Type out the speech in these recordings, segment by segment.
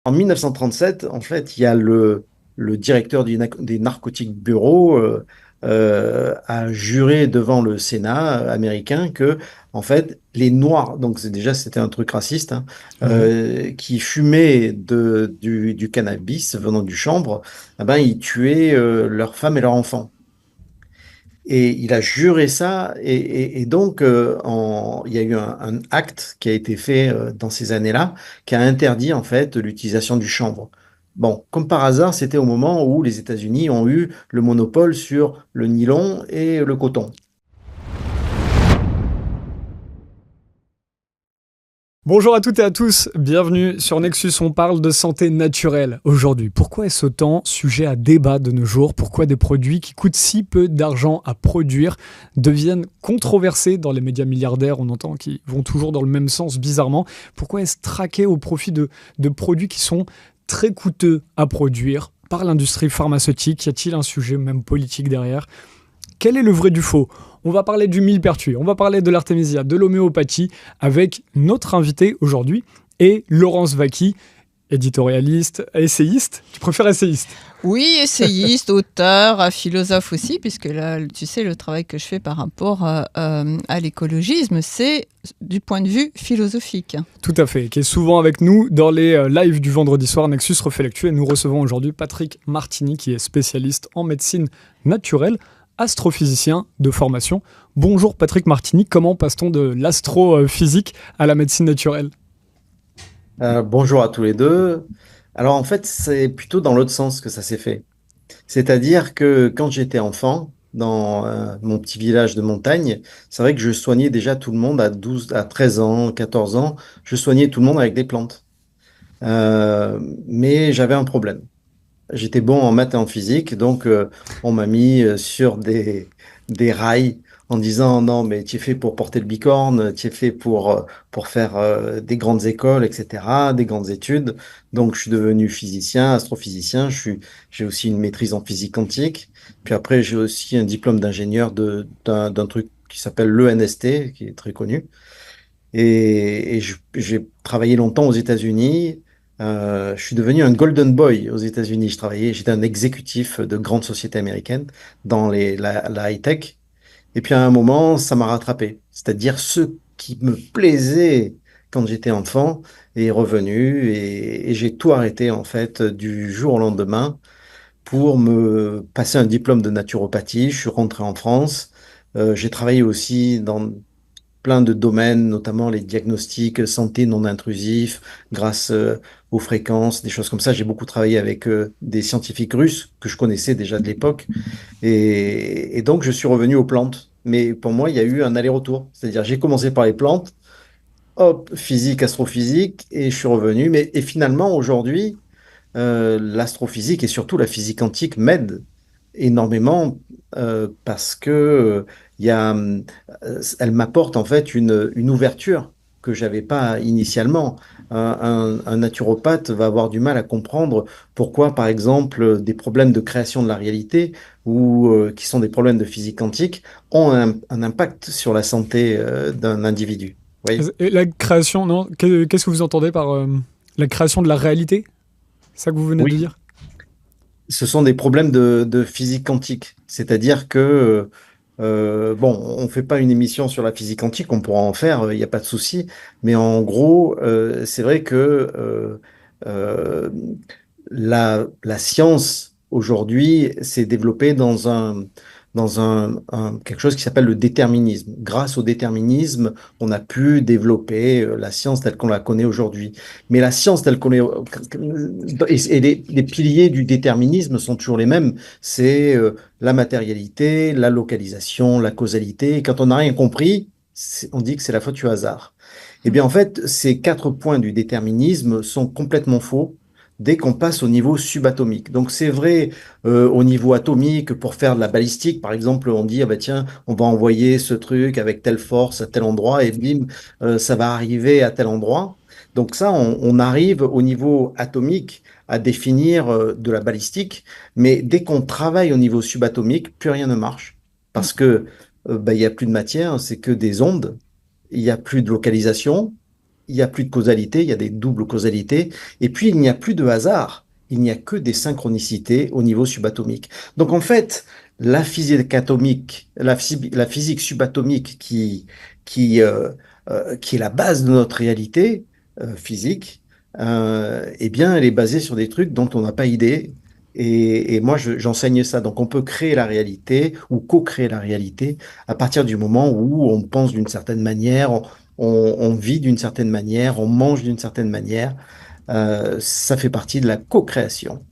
En 1937, en fait, il y a le directeur des narcotiques bureaux a juré devant le Sénat américain que, en fait, les Noirs, donc c'était un truc raciste, hein, Ouais. qui fumaient du cannabis venant du chanvre, eh ben, ils tuaient leurs femmes et leurs enfants. Et il a juré ça, et donc il y a eu un acte qui a été fait dans ces années-là, qui a interdit en fait l'utilisation du chanvre. Bon, comme par hasard, c'était au moment où les États-Unis ont eu le monopole sur le nylon et le coton. Bonjour à toutes et à tous, bienvenue sur Nexus, on parle de santé naturelle aujourd'hui. Pourquoi est-ce autant sujet à débat de nos jours? Pourquoi des produits qui coûtent si peu d'argent à produire deviennent controversés dans les médias milliardaires? On entend qu'ils vont toujours dans le même sens bizarrement. Pourquoi est-ce traqué au profit de produits qui sont très coûteux à produire par l'industrie pharmaceutique? Y a-t-il un sujet même politique derrière? Quel est le vrai du faux? On va parler du millepertuis, on va parler de l'artémisia, de l'homéopathie avec notre invité aujourd'hui et Laurence Vaky, éditorialiste, essayiste. Tu préfères essayiste? Oui, essayiste, auteur, philosophe aussi, puisque là, tu sais, le travail que je fais par rapport à l'écologisme, c'est du point de vue philosophique. Tout à fait, qui est souvent avec nous dans les lives du vendredi soir Nexus refait l'actu, et nous recevons aujourd'hui Patrick Martini qui est spécialiste en médecine naturelle, astrophysicien de formation. Bonjour Patrick Martini, comment passe-t-on de l'astrophysique à la médecine naturelle? Bonjour à tous les deux. Alors en fait, c'est plutôt dans l'autre sens que ça s'est fait. C'est-à-dire que quand j'étais enfant, dans mon petit village de montagne, c'est vrai que je soignais déjà tout le monde à 12, à 13 ans, 14 ans. Je soignais tout le monde avec des plantes. Euh, mais j'avais un problème. J'étais bon en maths et en physique, donc on m'a mis sur des rails en disant non, mais tu es fait pour porter le bicorne, tu es fait pour faire des grandes écoles, etc., des grandes études. Donc je suis devenu physicien, astrophysicien. J'ai aussi une maîtrise en physique quantique. Puis après, j'ai aussi un diplôme d'ingénieur d'un truc qui s'appelle l'ENST, qui est très connu. J'ai travaillé longtemps aux États-Unis. Je suis devenu un golden boy aux États-Unis. J'étais un exécutif de grandes sociétés américaines dans la high-tech. Et puis à un moment, ça m'a rattrapé. C'est-à-dire ce qui me plaisait quand j'étais enfant est revenu et j'ai tout arrêté en fait du jour au lendemain pour me passer un diplôme de naturopathie. Je suis rentré en France. J'ai travaillé aussi dans plein de domaines, notamment les diagnostics santé non intrusifs, grâce aux fréquences, des choses comme ça. J'ai beaucoup travaillé avec des scientifiques russes que je connaissais déjà de l'époque. Et donc, je suis revenu aux plantes. Mais pour moi, il y a eu un aller-retour. C'est-à-dire, j'ai commencé par les plantes, hop, physique, astrophysique, et je suis revenu. Et finalement, aujourd'hui, l'astrophysique et surtout la physique quantique m'aident énormément parce que elle m'apporte en fait une ouverture que j'avais pas initialement. Un naturopathe va avoir du mal à comprendre pourquoi, par exemple, des problèmes de création de la réalité ou qui sont des problèmes de physique quantique ont un impact sur la santé d'un individu. Oui. Et la création, non? Qu'est-ce que vous entendez par la création de la réalité? C'est ça que vous venez de Oui, dire? ce sont des problèmes de physique quantique. C'est-à-dire que, bon, on ne fait pas une émission sur la physique quantique, on pourra en faire, il n'y a pas de souci. Mais en gros, c'est vrai que euh, la science, aujourd'hui, s'est développée dans quelque chose qui s'appelle le déterminisme. Grâce au déterminisme, on a pu développer la science telle qu'on la connaît aujourd'hui. Mais la science telle qu'on est... Et les piliers du déterminisme sont toujours les mêmes. C'est la matérialité, la localisation, la causalité. Et quand on n'a rien compris, on dit que c'est la faute du hasard. Eh bien, en fait, ces quatre points du déterminisme sont complètement faux dès qu'on passe au niveau subatomique. Donc, c'est vrai au niveau atomique pour faire de la balistique. Par exemple, on dit, ah bah tiens, on va envoyer ce truc avec telle force à tel endroit et bim, ça va arriver à tel endroit. Donc ça, on arrive au niveau atomique à définir de la balistique, mais dès qu'on travaille au niveau subatomique, plus rien ne marche parce que bah, il n'y a plus de matière, c'est que des ondes, il n'y a plus de localisation, il n'y a plus de causalité, il y a des doubles causalités, et puis il n'y a plus de hasard, il n'y a que des synchronicités au niveau subatomique. Donc en fait, la physique atomique, la physique subatomique qui est la base de notre réalité physique, eh bien, elle est basée sur des trucs dont on n'a pas idée. Et moi, j'enseigne ça. Donc, on peut créer la réalité ou co-créer la réalité à partir du moment où on pense d'une certaine manière, on vit d'une certaine manière, on mange d'une certaine manière. Ça fait partie de la co-création.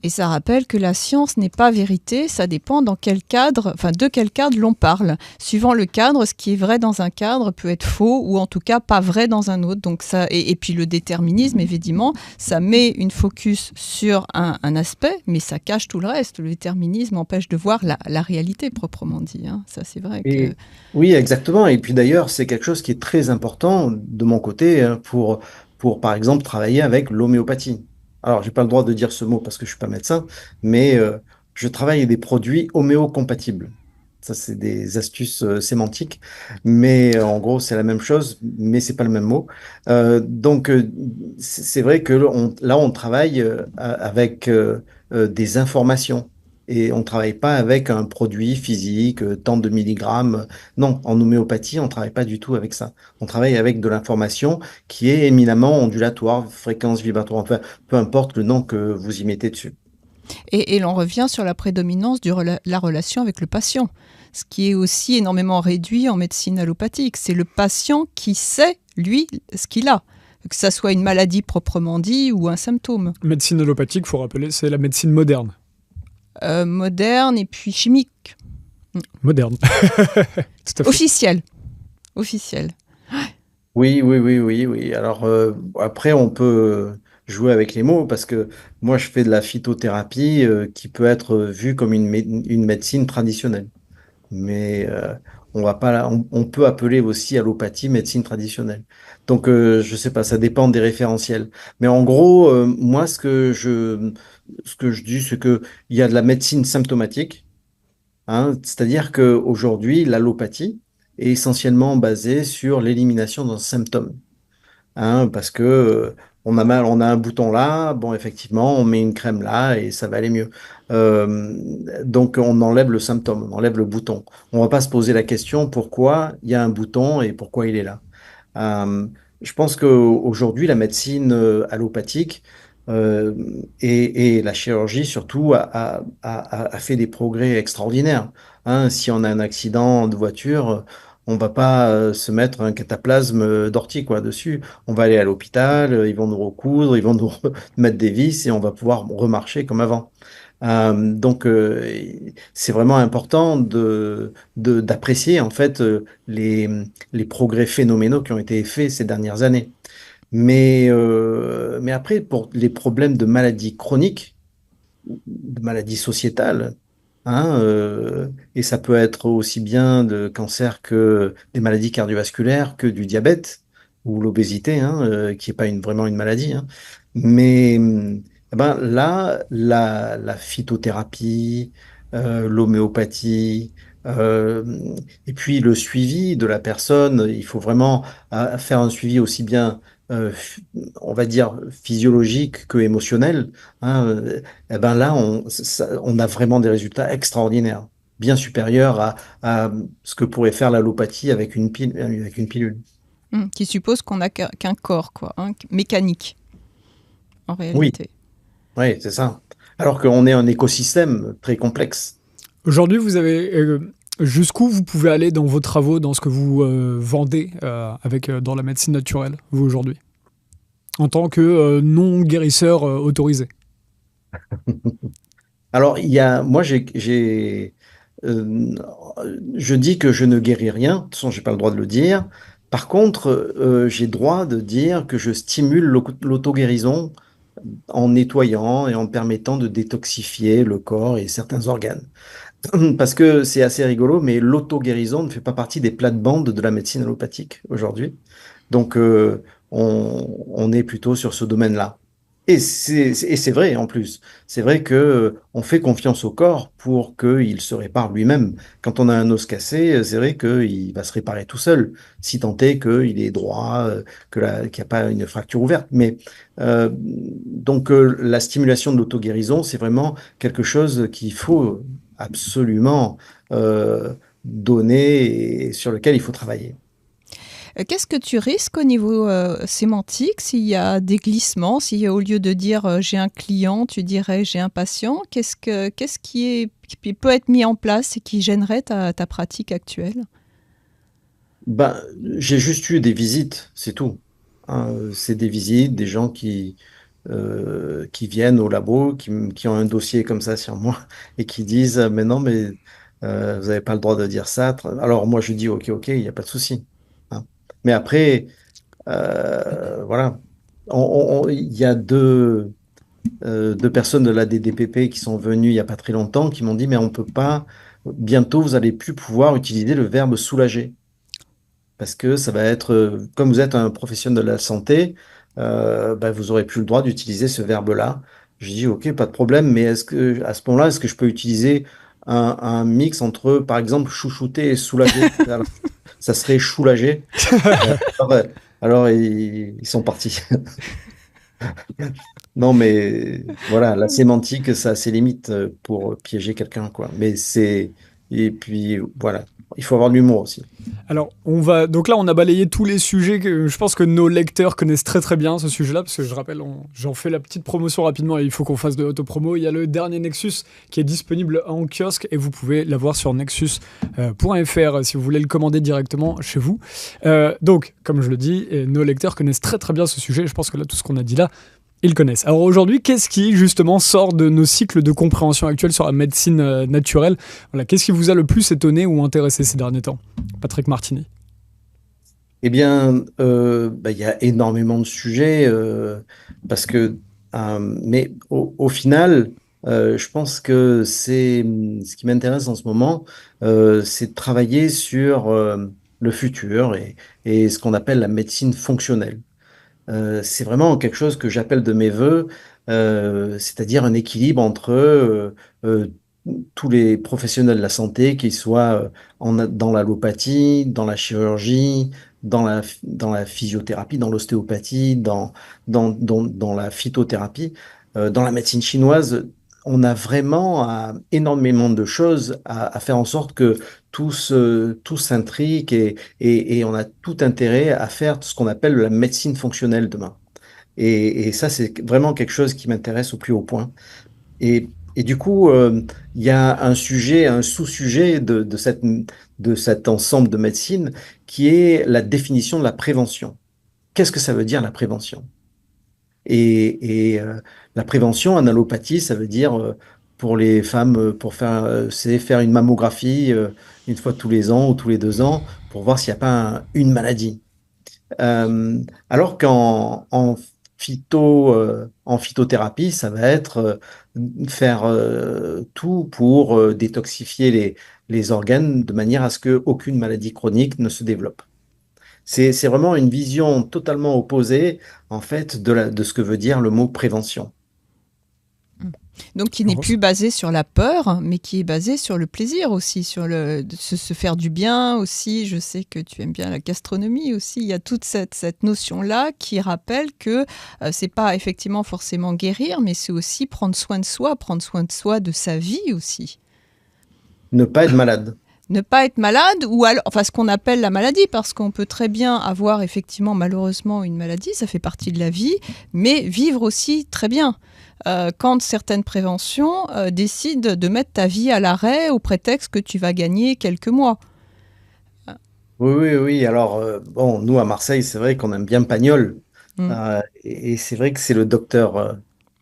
Et ça rappelle que la science n'est pas vérité, ça dépend dans quel cadre, enfin de quel cadre l'on parle. Suivant le cadre, ce qui est vrai dans un cadre peut être faux ou en tout cas pas vrai dans un autre. Donc ça, et puis le déterminisme, évidemment, ça met une focus sur un aspect, mais ça cache tout le reste. Le déterminisme empêche de voir la réalité proprement dit, hein. Ça, c'est vrai que... Et oui, exactement. Et puis d'ailleurs, c'est quelque chose qui est très important de mon côté hein, par exemple, travailler avec l'homéopathie. Alors, j'ai pas le droit de dire ce mot parce que je suis pas médecin, mais je travaille avec des produits homéocompatibles. Ça, c'est des astuces sémantiques, mais en gros, c'est la même chose, mais c'est pas le même mot. C'est vrai que là, on travaille avec des informations. Et on ne travaille pas avec un produit physique, tant de milligrammes. Non, en homéopathie, on ne travaille pas du tout avec ça. On travaille avec de l'information qui est éminemment ondulatoire, fréquence vibratoire, enfin, peu importe le nom que vous y mettez dessus. Et l'on revient sur la prédominance de la relation avec le patient, ce qui est aussi énormément réduit en médecine allopathique. C'est le patient qui sait, lui, ce qu'il a, que ça soit une maladie proprement dit ou un symptôme. Médecine allopathique, faut rappeler, c'est la médecine moderne. Moderne et puis chimique. Moderne. Tout à fait. Officielle. Officielle. Oui, oui, oui, oui, oui. Alors après, on peut jouer avec les mots parce que moi, je fais de la phytothérapie qui peut être vue comme une médecine traditionnelle. Mais on va pas, on peut appeler aussi allopathie médecine traditionnelle. Donc, je sais pas, ça dépend des référentiels. Mais en gros, moi, ce que je dis, c'est que il y a de la médecine symptomatique, hein, c'est-à-dire qu'aujourd'hui, l'allopathie est essentiellement basée sur l'élimination d'un symptôme hein, parce que on a mal, on a un bouton là, bon effectivement, on met une crème là et ça va aller mieux. Euh, donc on enlève le symptôme, on enlève le bouton. On va pas se poser la question pourquoi il y a un bouton et pourquoi il est là. Euh, je pense qu'aujourd'hui, la médecine allopathique euh, et la chirurgie surtout a fait des progrès extraordinaires. Hein, si on a un accident de voiture, on va pas se mettre un cataplasme d'ortie quoi dessus. On va aller à l'hôpital, ils vont nous recoudre, ils vont nous mettre des vis et on va pouvoir remarcher comme avant. C'est vraiment important d'apprécier en fait les progrès phénoménaux qui ont été faits ces dernières années. Mais après, pour les problèmes de maladies chroniques, de maladies sociétales, hein, et ça peut être aussi bien de cancer que des maladies cardiovasculaires, que du diabète ou l'obésité, hein, qui n'est pas vraiment une maladie. Hein. Mais eh ben, là, la phytothérapie, l'homéopathie, euh, et puis le suivi de la personne, il faut vraiment faire un suivi aussi bien, on va dire, physiologique que émotionnel. Hein, eh ben là, on a vraiment des résultats extraordinaires, bien supérieurs à ce que pourrait faire l'allopathie avec avec une pilule. Qui suppose qu'on n'a qu'un corps, quoi, hein, mécanique, en Oui, réalité. oui, c'est ça. Alors qu'on est un écosystème très complexe. Aujourd'hui, vous avez jusqu'où vous pouvez aller dans vos travaux, dans ce que vous vendez dans la médecine naturelle, vous aujourd'hui, en tant que non guérisseur autorisé. Alors, moi, euh, je dis que je ne guéris rien. De toute façon, j'ai pas le droit de le dire. Par contre, j'ai droit de dire que je stimule l'auto-guérison en nettoyant et en permettant de détoxifier le corps et certains organes. Parce que c'est assez rigolo, mais l'auto-guérison ne fait pas partie des plates-bandes de la médecine allopathique aujourd'hui. Donc, on est plutôt sur ce domaine-là. Et c'est vrai en plus. C'est vrai que on fait confiance au corps pour qu'il se répare lui-même. Quand on a un os cassé, c'est vrai qu'il va se réparer tout seul, si tant est qu'il est droit, qu'il n'y a pas une fracture ouverte. Mais la stimulation de l'auto-guérison, c'est vraiment quelque chose qu'il faut absolument donner et sur lequel il faut travailler. Qu'est-ce que tu risques au niveau sémantique s'il y a des glissements, si au lieu de dire j'ai un client, tu dirais j'ai un patient? Qu'est-ce qui peut être mis en place et qui gênerait ta pratique actuelle? Ben, j'ai juste eu des visites, c'est tout. Hein, c'est des visites, des gens qui viennent au labo, qui ont un dossier comme ça sur moi et qui disent, mais non, mais vous n'avez pas le droit de dire ça. Alors moi, je dis, ok, ok, il n'y a pas de souci. Hein. Mais après, voilà, il y a deux personnes de la DDPP qui sont venues il n'y a pas très longtemps qui m'ont dit, mais on peut pas, bientôt, vous allez plus pouvoir utiliser le verbe soulager parce que ça va être, comme vous êtes un professionnel de la santé, bah, vous aurez plus le droit d'utiliser ce verbe-là. Je dis, OK, pas de problème, mais à ce moment-là, est-ce que je peux utiliser un mix entre, par exemple, chouchouter et soulager? Alors, ça serait choulager. Euh, alors, euh, alors, ils sont partis. Non, mais voilà, la sémantique, ça a ses limites pour piéger quelqu'un, quoi. Et puis, voilà, il faut avoir de l'humour aussi. Alors, donc là, on a balayé tous les sujets que je pense que nos lecteurs connaissent très très bien ce sujet-là, parce que je rappelle, j'en fais la petite promotion rapidement et il faut qu'on fasse de l'autopromo. Il y a le dernier Nexus qui est disponible en kiosque et vous pouvez l'avoir sur nexus.fr si vous voulez le commander directement chez vous. Donc, comme je le dis, nos lecteurs connaissent très très bien ce sujet. Je pense que là, tout ce qu'on a dit là, ils connaissent. Alors aujourd'hui, qu'est-ce qui justement sort de nos cycles de compréhension actuels sur la médecine naturelle? Voilà, qu'est-ce qui vous a le plus étonné ou intéressé ces derniers temps? Patrick Martini. Eh bien, bah, il y a énormément de sujets parce que, mais au final, je pense que c'est ce qui m'intéresse en ce moment, c'est de travailler sur le futur et ce qu'on appelle la médecine fonctionnelle. C'est vraiment quelque chose que j'appelle de mes voeux, c'est-à-dire un équilibre entre euh, tous les professionnels de la santé, qu'ils soient dans l'allopathie, dans la chirurgie, dans la physiothérapie, dans l'ostéopathie, dans la phytothérapie, dans la médecine chinoise. On a vraiment énormément de choses à faire en sorte que tout s'intrigue et on a tout intérêt à faire ce qu'on appelle la médecine fonctionnelle demain. Et ça, c'est vraiment quelque chose qui m'intéresse au plus haut point. Et du coup, il y a un sous-sujet de cet ensemble de médecine qui est la définition de la prévention. Qu'est-ce que ça veut dire la prévention? Et la prévention en allopathie, ça veut dire pour les femmes, c'est faire une mammographie une fois tous les ans ou tous les 2 ans pour voir s'il n'y a pas une maladie. Alors en phytothérapie, ça va être faire tout pour détoxifier les organes de manière à ce qu'aucune maladie chronique ne se développe. C'est vraiment une vision totalement opposée, en fait, de ce que veut dire le mot prévention. Donc qui n'est plus basé sur la peur, mais qui est basé sur le plaisir aussi, sur de se faire du bien aussi. Je sais que tu aimes bien la gastronomie aussi. Il y a toute cette notion-là qui rappelle que c'est pas effectivement forcément guérir, mais c'est aussi prendre soin de soi de sa vie aussi. Ne pas être malade. Ne pas être malade ou alors, enfin ce qu'on appelle la maladie, parce qu'on peut très bien avoir effectivement malheureusement une maladie, ça fait partie de la vie, mais vivre aussi très bien. Quand certaines préventions décident de mettre ta vie à l'arrêt au prétexte que tu vas gagner quelques mois. Oui, oui, oui. Alors, bon, nous, à Marseille, c'est vrai qu'on aime bien Pagnol. Mm. Et c'est vrai que c'est le docteur,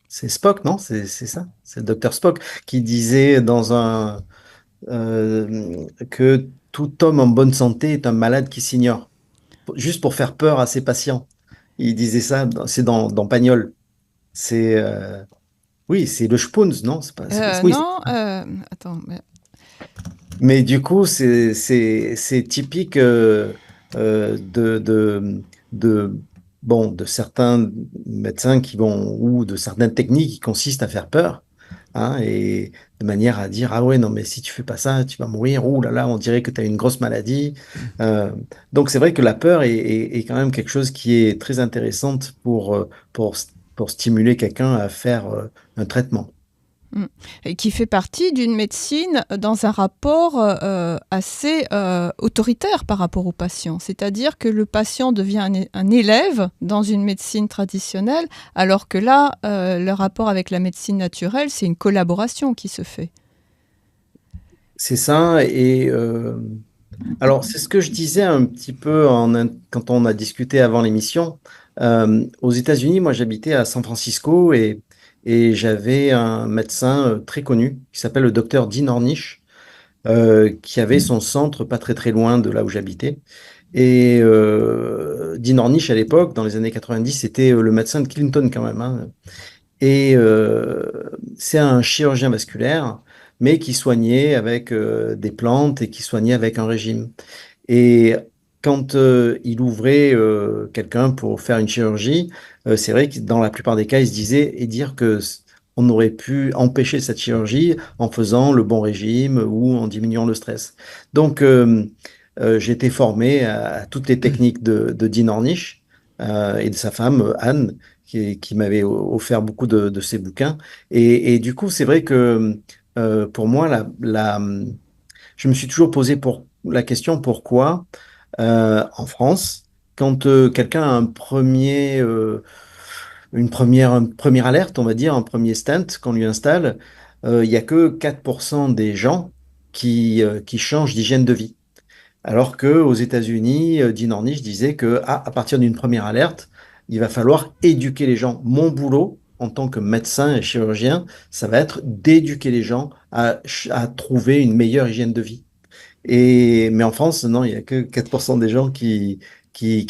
c'est Spock, non? C'est ça? C'est le docteur Spock qui disait que tout homme en bonne santé est un malade qui s'ignore, juste pour faire peur à ses patients. Il disait ça, c'est dans Pagnol. C'est, oui, c'est le Spoons, non? Oui, Non, attends. mais du coup, c'est typique de bon, de certains médecins ou de certaines techniques qui consistent à faire peur, hein, et de manière à dire, ah ouais, non, mais si tu fais pas ça, tu vas mourir, ouh là là, on dirait que tu as une grosse maladie. Euh, donc c'est vrai que la peur est quand même quelque chose qui est très intéressante pour stimuler quelqu'un à faire un traitement. Mm. Et qui fait partie d'une médecine dans un rapport assez autoritaire par rapport au patient. C'est-à-dire que le patient devient un élève dans une médecine traditionnelle, alors que là, le rapport avec la médecine naturelle, c'est une collaboration qui se fait. C'est ça, et alors c'est ce que je disais un petit peu quand on a discuté avant l'émission. Aux États-Unis, moi j'habitais à San Francisco et j'avais un médecin très connu qui s'appelle le docteur Dean Ornish, qui avait son centre pas très très loin de là où j'habitais. Et Dean Ornish à l'époque, dans les années 90, c'était le médecin de Clinton quand même, hein. Et c'est un chirurgien vasculaire, mais qui soignait avec des plantes et qui soignait avec un régime. Et quand il ouvrait quelqu'un pour faire une chirurgie, c'est vrai que dans la plupart des cas, il se disait et dire que on aurait pu empêcher cette chirurgie en faisant le bon régime ou en diminuant le stress. Donc, j'ai été formé à toutes les techniques de Dean Ornish et de sa femme Anne, qui m'avait offert beaucoup de ses bouquins. Et du coup, c'est vrai que pour moi, je me suis toujours posé la question pourquoi en France, quand quelqu'un a une première alerte, on va dire, un premier stent qu'on lui installe, il n'y a que 4% des gens qui changent d'hygiène de vie. Alors qu'aux États-Unis, Dean Ornish disait que à partir d'une première alerte, il va falloir éduquer les gens. Mon boulot, en tant que médecin et chirurgien, ça va être d'éduquer les gens à trouver une meilleure hygiène de vie. Mais en France, non, il n'y a que 4% des gens qui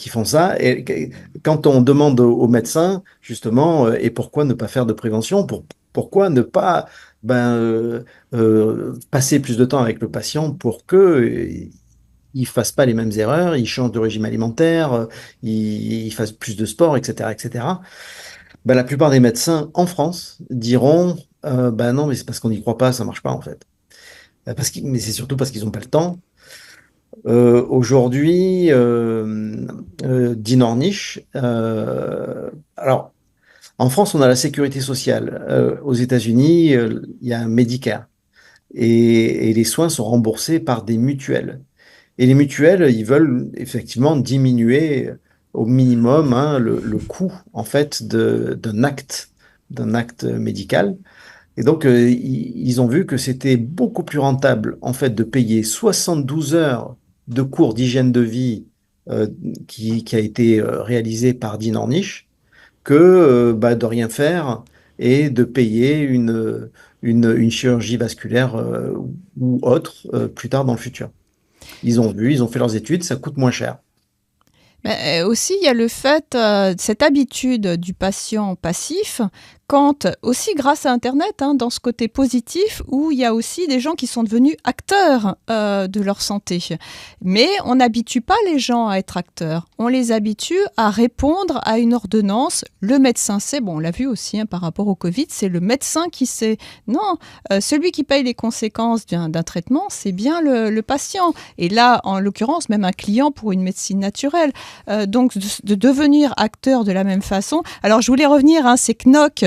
font ça. Et quand on demande aux médecins, justement, et pourquoi ne pas faire de prévention, pourquoi ne pas passer plus de temps avec le patient pour que il fasse pas les mêmes erreurs, il change de régime alimentaire, il fasse plus de sport, etc., etc. Ben, la plupart des médecins en France diront, ben non, mais c'est parce qu'on n'y croit pas, ça marche pas en fait. Mais c'est surtout parce qu'ils n'ont pas le temps. Aujourd'hui, Dean Ornish, alors en France, on a la sécurité sociale. Aux États-Unis, il y a un Medicare et les soins sont remboursés par des mutuelles. Et les mutuelles, ils veulent effectivement diminuer au minimum, hein, le coût en fait d'un acte médical. Et donc, ils ont vu que c'était beaucoup plus rentable, en fait, de payer 72 heures de cours d'hygiène de vie euh, qui a été réalisé par Dean Ornish que de rien faire et de payer une chirurgie vasculaire ou autre plus tard dans le futur. Ils ont fait leurs études, ça coûte moins cher. Mais aussi, il y a le fait, cette habitude du patient passif, quand aussi grâce à Internet, hein, dans ce côté positif, où il y a aussi des gens qui sont devenus acteurs de leur santé. Mais on n'habitue pas les gens à être acteurs. On les habitue à répondre à une ordonnance. Le médecin sait, bon, on l'a vu aussi hein, par rapport au Covid, c'est le médecin qui sait. Non, celui qui paye les conséquences d'un traitement, c'est bien le patient. Et là, en l'occurrence, même un client pour une médecine naturelle. Donc de devenir acteur de la même façon. Alors je voulais revenir, hein, c'est Knock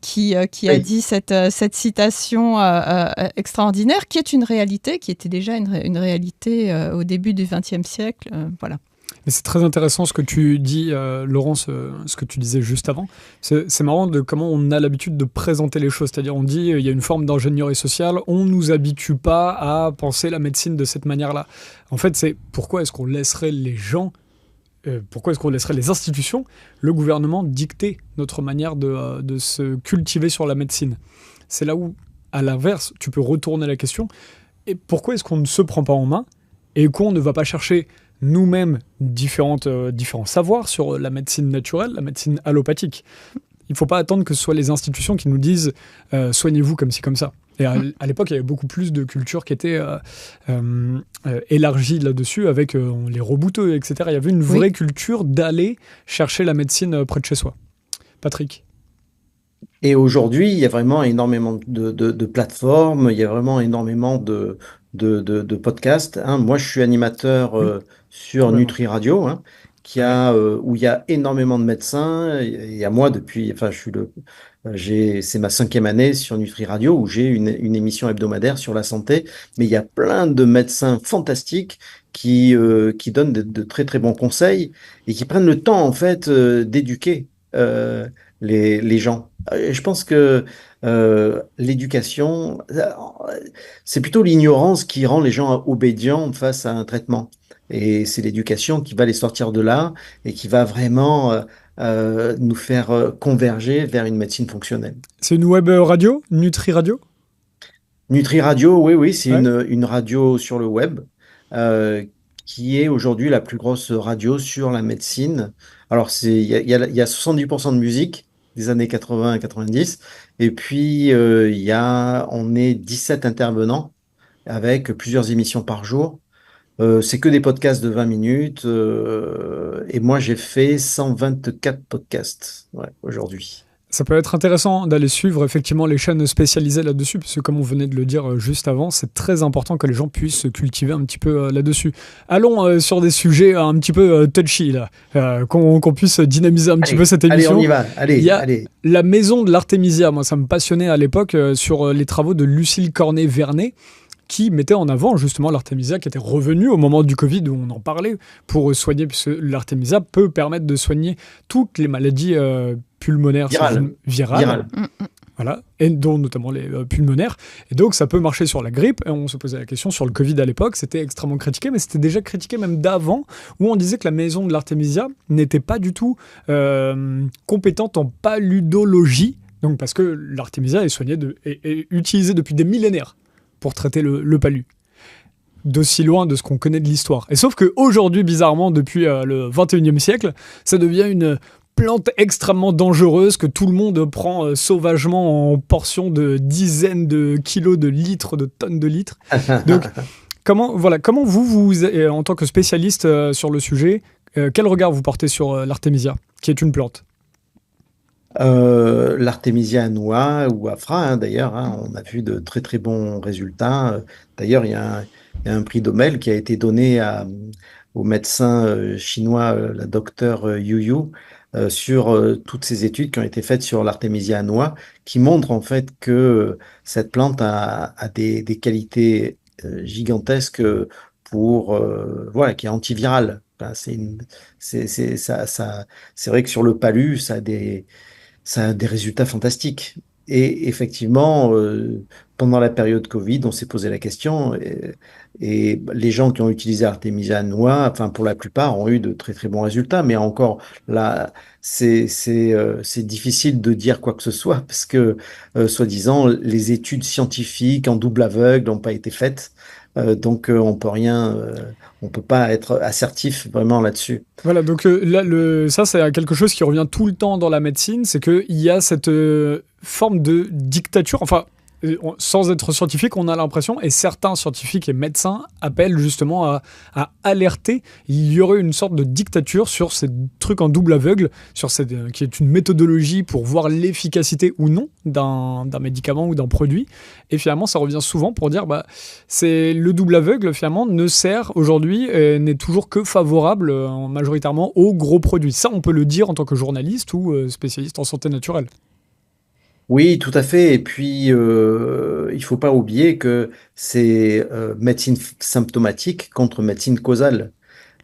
qui a Oui. dit cette citation extraordinaire, qui est une réalité, qui était déjà une réalité au début du XXe siècle. Voilà. Mais c'est très intéressant ce que tu dis, Laurent, ce que tu disais juste avant. C'est marrant de comment on a l'habitude de présenter les choses. C'est-à-dire, on dit il y a une forme d'ingénierie sociale, on ne nous habitue pas à penser la médecine de cette manière-là. En fait, c'est pourquoi est-ce qu'on laisserait les gens, pourquoi est-ce qu'on laisserait les institutions, le gouvernement dicter notre manière de se cultiver sur la médecine. C'est là où, à l'inverse, tu peux retourner la question. Et pourquoi est-ce qu'on ne se prend pas en main et qu'on ne va pas chercher nous-mêmes différents savoirs sur la médecine naturelle, la médecine allopathique. Il ne faut pas attendre que ce soit les institutions qui nous disent soignez-vous comme ci, comme ça. Et à l'époque, il y avait beaucoup plus de culture qui était élargie là-dessus avec les rebouteux, etc. Il y avait une vraie culture d'aller chercher la médecine près de chez soi. Patrick. Et aujourd'hui, il y a vraiment énormément de plateformes, il y a vraiment énormément de podcasts, hein. Moi, je suis animateur sur Complètement. Nutri Radio, hein, où il y a énormément de médecins. Il y a moi depuis, enfin, c'est ma 5e année sur Nutri Radio où j'ai une émission hebdomadaire sur la santé. Mais il y a plein de médecins fantastiques qui donnent de très très bons conseils et qui prennent le temps en fait d'éduquer les gens. Je pense que l'éducation, c'est plutôt l'ignorance qui rend les gens obédients face à un traitement. Et c'est l'éducation qui va les sortir de là et qui va vraiment nous faire converger vers une médecine fonctionnelle. C'est une web radio, Nutri Radio? Nutri Radio, oui, oui, c'est Ouais. une radio sur le web euh, qui est aujourd'hui la plus grosse radio sur la médecine. Alors, il y a 70% de musique des années 80 et 90, et puis on est 17 intervenants avec plusieurs émissions par jour. C'est que des podcasts de 20 minutes, et moi j'ai fait 124 podcasts ouais, aujourd'hui. Ça peut être intéressant d'aller suivre effectivement les chaînes spécialisées là-dessus, puisque comme on venait de le dire juste avant, c'est très important que les gens puissent se cultiver un petit peu là-dessus. Allons sur des sujets un petit peu touchy, là, qu'on puisse dynamiser un petit peu cette Allez, on émission. y va. Il Allez, y a allez. la maison de l'Artémisia, moi ça me passionnait à l'époque sur les travaux de Lucille Cornet-Vernet, qui mettait en avant justement l'Artémisia, qui était revenue au moment du Covid où on en parlait pour soigner, puisque l'Artémisia peut permettre de soigner toutes les maladies pulmonaires virales. Viral. Voilà, et dont notamment les pulmonaires. Et donc ça peut marcher sur la grippe. Et on se posait la question sur le Covid à l'époque, c'était extrêmement critiqué, mais c'était déjà critiqué même d'avant, où on disait que la maison de l'Artémisia n'était pas du tout compétente en paludologie, donc parce que l'Artémisia est soignée est utilisée depuis des millénaires pour traiter le palu. D'aussi loin de ce qu'on connaît de l'histoire. Et sauf qu'aujourd'hui, bizarrement, depuis le 21e siècle, ça devient une plante extrêmement dangereuse que tout le monde prend sauvagement en portions de dizaines de kilos, de litres, de tonnes de litres. Donc, comment vous en tant que spécialiste sur le sujet, quel regard vous portez sur l'Artémisia, qui est une plante? L'Artémisia annua ou Afra, hein, d'ailleurs, hein, on a vu de très très bons résultats. D'ailleurs, il y a un prix Nobel qui a été donné au médecin chinois, la docteure Yu Yu, sur toutes ces études qui ont été faites sur l'Artémisia annua, qui montrent en fait que cette plante a des qualités gigantesques voilà, qui est antivirale. Enfin, c'est vrai que sur le palu, ça a des résultats fantastiques. Et effectivement, pendant la période Covid, on s'est posé la question et les gens qui ont utilisé Artemisia annua, enfin pour la plupart, ont eu de très très bons résultats. Mais encore là, c'est difficile de dire quoi que ce soit parce que soi-disant les études scientifiques en double aveugle n'ont pas été faites. Donc on peut rien, on peut pas être assertif vraiment là-dessus. Voilà, donc là, ça, c'est quelque chose qui revient tout le temps dans la médecine, c'est qu'il y a cette forme de dictature, enfin, sans être scientifique, on a l'impression, et certains scientifiques et médecins appellent justement à alerter, il y aurait une sorte de dictature sur ces trucs en double aveugle, qui est une méthodologie pour voir l'efficacité ou non d'un médicament ou d'un produit, et finalement ça revient souvent pour dire c'est le double aveugle finalement ne sert aujourd'hui, n'est toujours que favorable majoritairement aux gros produits. Ça on peut le dire en tant que journaliste ou spécialiste en santé naturelle. Oui, tout à fait. Et puis, il faut pas oublier que c'est médecine symptomatique contre médecine causale.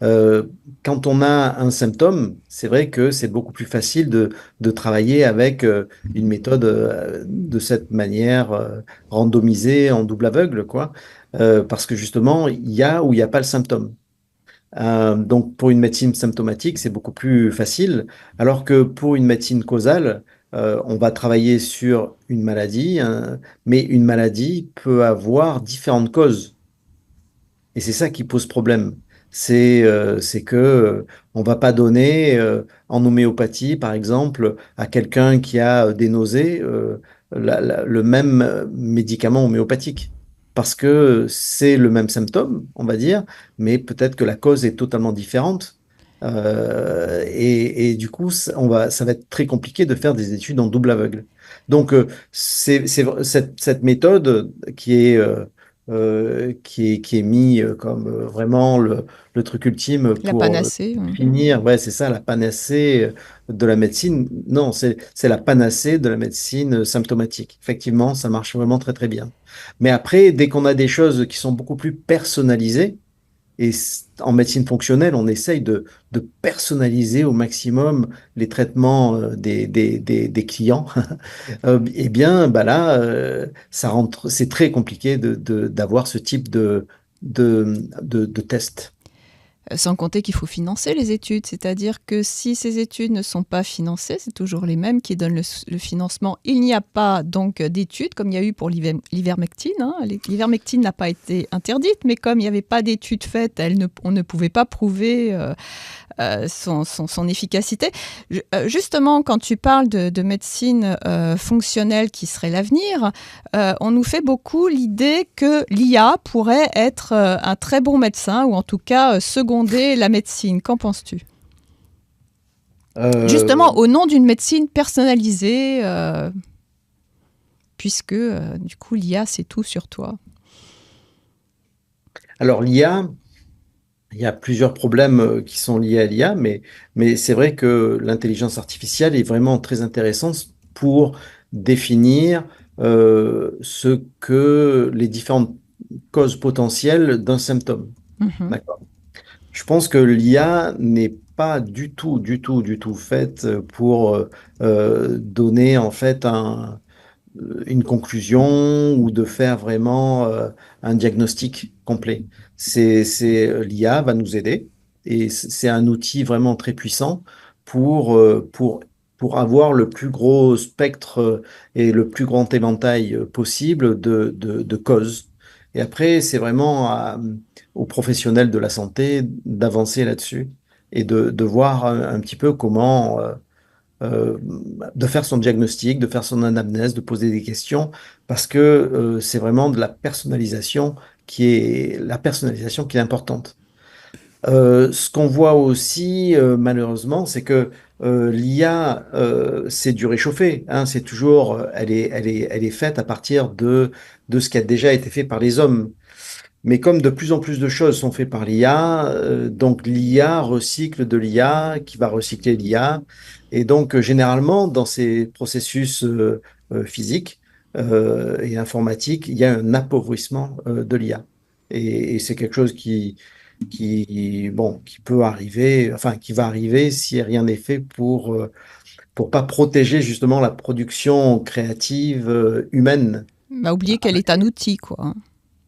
Euh, Quand on a un symptôme, c'est vrai que c'est beaucoup plus facile de travailler avec une méthode de cette manière randomisée en double aveugle, quoi. Parce que justement, il y a ou il n'y a pas le symptôme. Donc, pour une médecine symptomatique, c'est beaucoup plus facile, alors que pour une médecine causale, on va travailler sur une maladie, hein, mais une maladie peut avoir différentes causes. Et c'est ça qui pose problème. C'est que on va pas donner en homéopathie, par exemple, à quelqu'un qui a des nausées, le même médicament homéopathique. Parce que c'est le même symptôme, on va dire, mais peut-être que la cause est totalement différente. Et du coup, ça va être très compliqué de faire des études en double aveugle. Donc, cette méthode qui est mis comme vraiment le truc ultime La pour panacée. finir. Ouais, c'est ça, la panacée de la médecine. Non, c'est la panacée de la médecine symptomatique. Effectivement, ça marche vraiment très, très bien. Mais après, dès qu'on a des choses qui sont beaucoup plus personnalisées, en médecine fonctionnelle, on essaye de personnaliser au maximum les traitements des clients. Eh bien, bah là, c'est très compliqué d'avoir ce type de test. Sans compter qu'il faut financer les études, c'est-à-dire que si ces études ne sont pas financées, c'est toujours les mêmes qui donnent le financement. Il n'y a pas donc d'études, comme il y a eu pour l'ivermectine. Hein. L'ivermectine n'a pas été interdite, mais comme il n'y avait pas d'études faites, on ne pouvait pas prouver son efficacité. Justement, quand tu parles de médecine fonctionnelle qui serait l'avenir, on nous fait beaucoup l'idée que l'IA pourrait être un très bon médecin, ou en tout cas seconder la médecine. Qu'en penses-tu? Euh, Justement, au nom d'une médecine personnalisée, puisque du coup l'IA, c'est tout sur toi. alors, l'IA, il y a plusieurs problèmes qui sont liés à l'IA, mais c'est vrai que l'intelligence artificielle est vraiment très intéressante pour définir ce que les différentes causes potentielles d'un symptôme. Mhm. D'accord. Je pense que l'IA n'est pas du tout, du tout, du tout faite pour donner en fait une conclusion ou de faire vraiment un diagnostic complet. L'IA va nous aider et c'est un outil vraiment très puissant pour, euh, pour, pour avoir le plus gros spectre et le plus grand éventail possible de causes. Et après, c'est vraiment aux professionnels de la santé d'avancer là-dessus et de voir un petit peu comment euh, de faire son diagnostic, de faire son anamnèse, de poser des questions, parce que c'est vraiment de la personnalisation qui est importante. Ce qu'on voit aussi, malheureusement, c'est que l'IA, c'est du réchauffé, hein, c'est toujours, elle est faite à partir de ce qui a déjà été fait par les hommes. Mais comme de plus en plus de choses sont faites par l'IA, donc l'IA recycle de l'IA qui va recycler l'IA. Et donc, généralement, dans ces processus physiques et informatiques, il y a un appauvrissement de l'IA. Et c'est quelque chose qui peut arriver, enfin, qui va arriver si rien n'est fait pour pas protéger justement la production créative humaine. Bah, oublier qu'elle est un outil, quoi. Hein.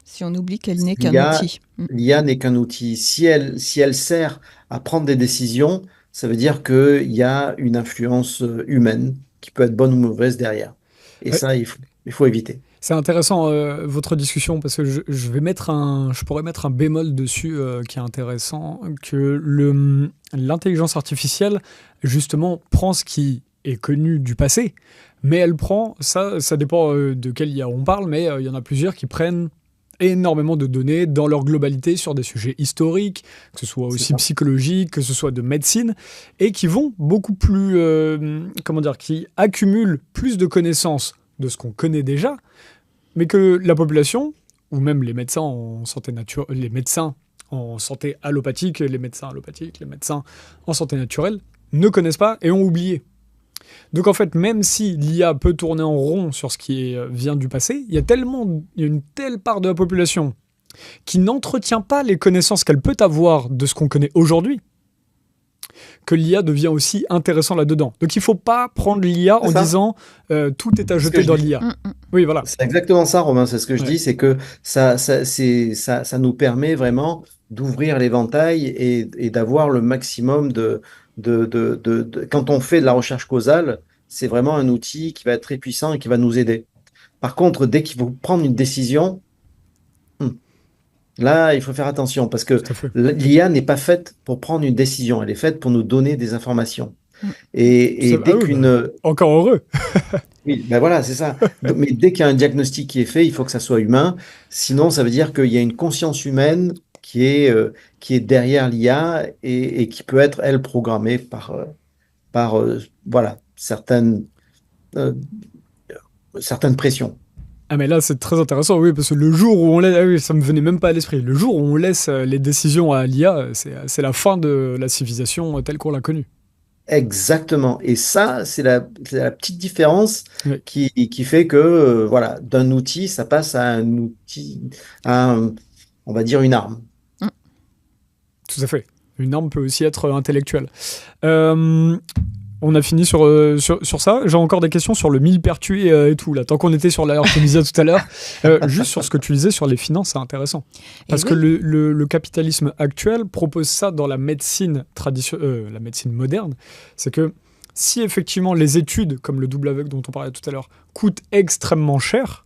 Si on oublie qu'elle n'est qu'un L'IA, outil. Mm. l'IA n'est qu'un outil. Si elle sert à prendre des décisions, ça veut dire qu'il y a une influence humaine qui peut être bonne ou mauvaise derrière. Et Ouais, ça, il faut éviter. c'est intéressant votre discussion parce que je pourrais mettre un bémol dessus qui est intéressant, que l'intelligence artificielle justement prend ce qui est connu du passé, mais elle prend ça dépend de quelle IA on parle, mais il y en a plusieurs qui prennent énormément de données dans leur globalité sur des sujets historiques, que ce soit C'est aussi ça. psychologiques, que ce soit de médecine, et qui vont beaucoup plus, comment dire, qui accumulent plus de connaissances de ce qu'on connaît déjà, mais que la population, ou même les médecins en santé naturelle, les médecins en santé allopathique, les médecins allopathiques, les médecins en santé naturelle, ne connaissent pas et ont oublié. Donc en fait, même si l'IA peut tourner en rond sur ce qui vient du passé, il y a une telle part de la population qui n'entretient pas les connaissances qu'elle peut avoir de ce qu'on connaît aujourd'hui, que l'IA devient aussi intéressant là-dedans. Donc il ne faut pas prendre l'IA C'est en ça. disant tout est à C'est ce que jeter je dans dis. l'IA. Mm, mm. Oui, voilà. C'est exactement ça, Romain. C'est ce que je Ouais. dis, c'est que ça nous permet vraiment d'ouvrir l'éventail et d'avoir le maximum quand on fait de la recherche causale, c'est vraiment un outil qui va être très puissant et qui va nous aider. Par contre, dès qu'il faut prendre une décision, hmm, Là, il faut faire attention parce que Tout à fait. l'IA n'est pas faite pour prendre une décision, elle est faite pour nous donner des informations. Mm. Et Ah dès oui, bah, qu'une... encore heureux. Oui, ben voilà, c'est ça. Mais dès qu'il y a un diagnostic qui est fait, il faut que ça soit humain. Sinon, ça veut dire qu'il y a une conscience humaine qui est derrière l'IA et qui peut être, elle, programmée par voilà, euh, certaines pressions. Ah mais là c'est très intéressant, oui, parce que le jour où on laisse, ah oui, ça me venait même pas à l'esprit, le jour où on laisse les décisions à l'IA, c'est la fin de la civilisation telle qu'on l'a connue. Exactement. Et ça, c'est la petite différence Oui, qui fait que, voilà, d'un outil, ça passe à un outil, à on va dire une arme. Mm. tout à fait. Une arme peut aussi être intellectuelle. Euh, on a fini sur ça. J'ai encore des questions sur le millepertuis et tout. Là, tant qu'on était sur l'artémisia tout à l'heure, juste sur ce que tu disais sur les finances, c'est intéressant. Et Parce que oui, le capitalisme actuel propose ça dans la médecine la médecine moderne. C'est que si effectivement les études, comme le double aveugle dont on parlait tout à l'heure, coûtent extrêmement cher,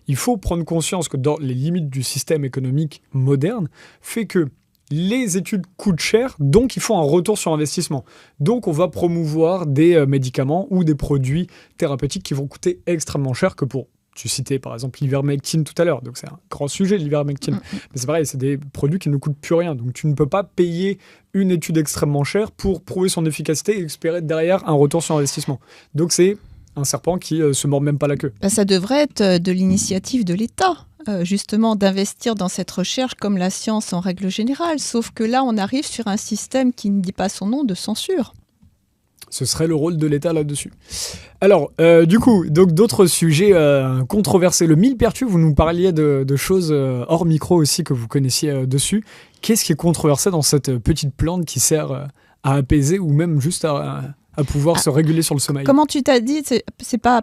il faut prendre conscience que dans les limites du système économique moderne, fait que les études coûtent cher, donc il faut un retour sur investissement. Donc on va promouvoir des médicaments ou des produits thérapeutiques qui vont coûter extrêmement cher que pour... Tu citais par exemple l'ivermectine tout à l'heure, donc c'est un grand sujet l'ivermectine. mm, Mais c'est pareil, c'est des produits qui ne coûtent plus rien. Donc tu ne peux pas payer une étude extrêmement chère pour prouver son efficacité et espérer derrière un retour sur investissement. Donc c'est un serpent qui se mord même pas la queue. bah, ça devrait être de l'initiative de l'État, justement, d'investir dans cette recherche comme la science en règle générale. Sauf que là, on arrive sur un système qui ne dit pas son nom de censure. Ce serait le rôle de l'État là-dessus. Alors, du coup, donc d'autres sujets controversés. Le millepertuis, vous nous parliez de choses hors micro aussi que vous connaissiez dessus. Qu'est-ce qui est controversé dans cette petite plante qui sert à apaiser ou même juste à pouvoir Ah, se réguler sur le sommeil? comment tu t'as dit, c'est pas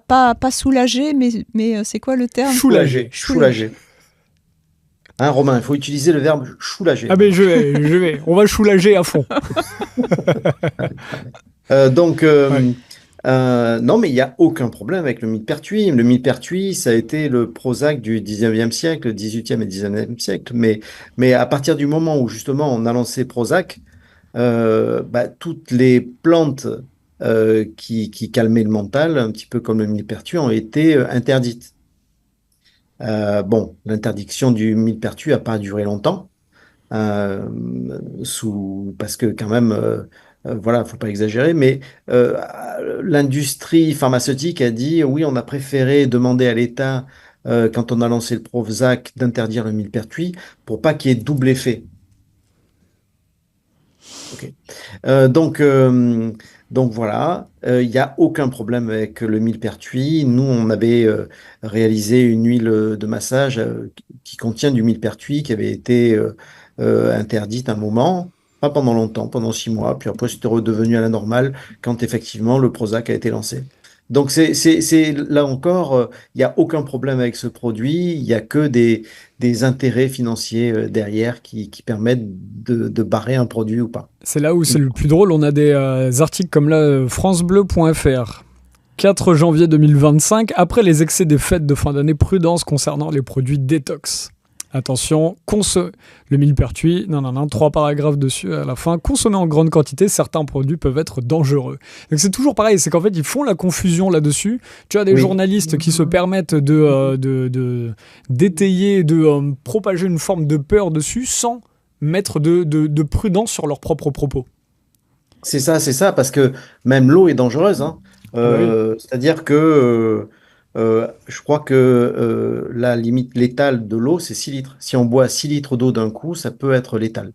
soulagé, mais c'est quoi le terme? Soulager. Soulager. Hein, Romain, il faut utiliser le verbe soulager. Ah ben je vais. On va soulager à fond. Donc, Ouais. non, mais il n'y a aucun problème avec le millepertuis. Le millepertuis, ça a été le Prozac du 19e siècle, 18e et 19e siècle. Mais à partir du moment où, justement, on a lancé Prozac, bah, toutes les plantes qui calmaient le mental, un petit peu comme le millepertuis, ont été interdites. Bon, l'interdiction du millepertuis n'a pas duré longtemps, parce que quand même, voilà, faut pas exagérer, mais l'industrie pharmaceutique a dit, oui, on a préféré demander à l'État, quand on a lancé le Prozac, d'interdire le millepertuis pour pas qu'il y ait double effet. Ok. Euh, donc, euh, donc voilà, il n'y a aucun problème avec le millepertuis. Nous, on avait réalisé une huile de massage qui contient du millepertuis qui avait été interdite un moment, pas pendant longtemps, pendant 6 mois, puis après c'était redevenu à la normale quand effectivement le Prozac a été lancé. Donc là encore, il n'y a aucun problème avec ce produit, il n'y a que des intérêts financiers derrière qui permettent de barrer un produit ou pas. C'est là où c'est le plus drôle. On a des articles comme là, francebleu.fr. 4 janvier 2025, après les excès des fêtes de fin d'année, prudence concernant les produits détox. Attention, le millepertuis, non, 3 paragraphes dessus à la fin. Consommer en grande quantité, certains produits peuvent être dangereux. Donc c'est toujours pareil, c'est qu'en fait ils font la confusion là-dessus. Tu as des Oui, journalistes qui se permettent d'étayer, de propager une forme de peur dessus sans mettre de prudence sur leurs propres propos. c'est ça, parce que même l'eau est dangereuse, hein. Ah bah oui. C'est-à-dire que je crois que la limite létale de l'eau, c'est 6 litres. Si on boit 6 litres d'eau d'un coup, ça peut être létal.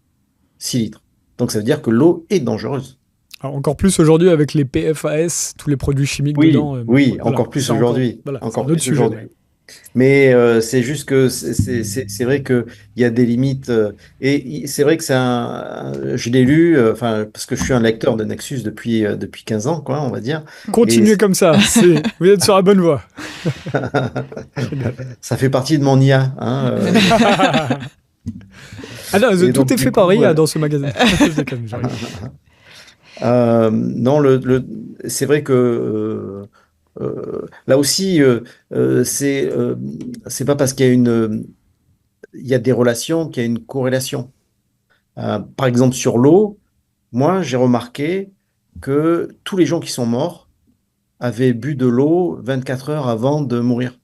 6 litres. Donc ça veut dire que l'eau est dangereuse. Alors, encore plus aujourd'hui avec les PFAS, tous les produits chimiques Oui, dedans. oui, Voilà, encore plus aujourd'hui. c'est un Encore autre plus sujet. Ouais. aujourd'hui. Mais c'est juste que c'est vrai qu'il y a des limites. C'est vrai que je l'ai lu, enfin, parce que je suis un lecteur de Nexus depuis 15 ans, quoi, on va dire. Et Continuez comme ça, vous êtes sur la bonne voie. Je rigole. ça fait partie de mon IA, hein. Ah non, Et tout donc, est du fait par coup, IA dans ce magasin. Je déconne, je rigole. non, c'est vrai que là aussi, c'est pas parce qu'il y a il y a des relations, qu'il y a une corrélation. Par exemple, sur l'eau, moi, j'ai remarqué que tous les gens qui sont morts avaient bu de l'eau 24 heures avant de mourir.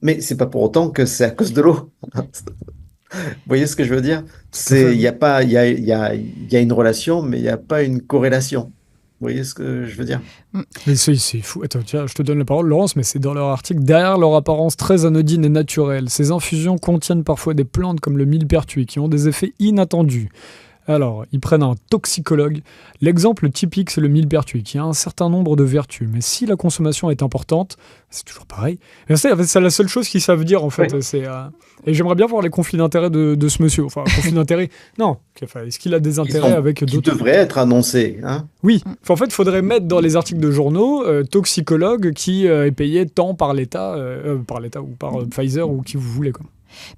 Mais c'est pas pour autant que c'est à cause de l'eau. Vous voyez ce que je veux dire? Tout à fait. Il y a pas, il y a une relation, mais il n'y a pas une corrélation. Vous voyez ce que je veux dire? Mm. Mais c'est fou. Attends, tiens, je te donne la parole, Laurence, mais c'est dans leur article. Derrière leur apparence très anodine et naturelle, ces infusions contiennent parfois des plantes comme le millepertuis qui ont des effets inattendus. Alors, ils prennent un toxicologue. L'exemple typique, c'est le millepertuis, qui a un certain nombre de vertus. Mais si la consommation est importante, c'est toujours pareil. Et c'est en fait, c'est la seule chose qu'ils savent dire, en fait. Oui. Et j'aimerais bien voir les conflits d'intérêts de ce monsieur. Enfin, conflits d'intérêts. Non. Enfin, est-ce qu'il a des intérêts avec Qui d'autres? devraient être annoncés, hein? Oui. Enfin, en fait, il faudrait mettre dans les articles de journaux toxicologue qui est payé tant par l'État ou par Pfizer ou qui vous voulez, quoi.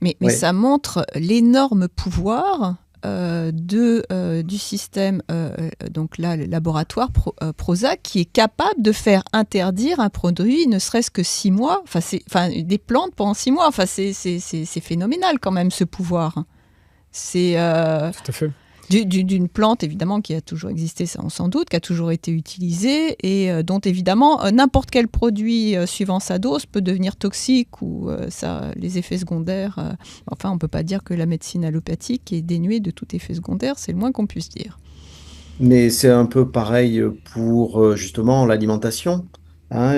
Mais Oui. ça montre l'énorme pouvoir du système, donc là, le laboratoire Prozac, qui est capable de faire interdire un produit, ne serait-ce que 6 mois, enfin, des plantes pendant 6 mois. Enfin, c'est phénoménal quand même, ce pouvoir. C'est Tout à fait. d'une plante, évidemment, qui a toujours existé, ça on s'en doute, qui a toujours été utilisée et dont, évidemment, n'importe quel produit, suivant sa dose, peut devenir toxique ou les effets secondaires. Enfin, on ne peut pas dire que la médecine allopathique est dénuée de tout effet secondaire, c'est le moins qu'on puisse dire. Mais c'est un peu pareil pour justement l'alimentation, hein.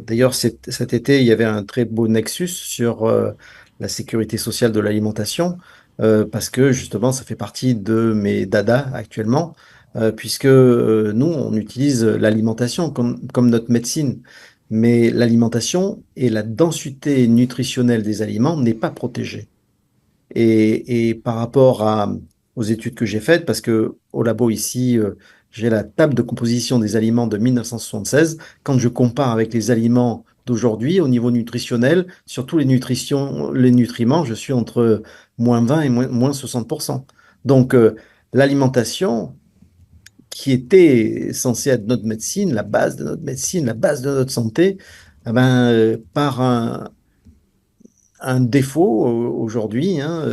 D'ailleurs, cet été, il y avait un très beau nexus sur la sécurité sociale de l'alimentation, parce que justement, ça fait partie de mes dadas actuellement, puisque nous, on utilise l'alimentation comme notre médecine. Mais l'alimentation et la densité nutritionnelle des aliments n'est pas protégée. Et par rapport aux études que j'ai faites, parce que au labo ici, j'ai la table de composition des aliments de 1976, quand je compare avec les aliments d'aujourd'hui au niveau nutritionnel, sur tous les nutriments, je suis entre -20 et moins 60%. Donc, l'alimentation, qui était censée être notre médecine, la base de notre médecine, la base de notre santé, eh ben, par un défaut aujourd'hui, hein,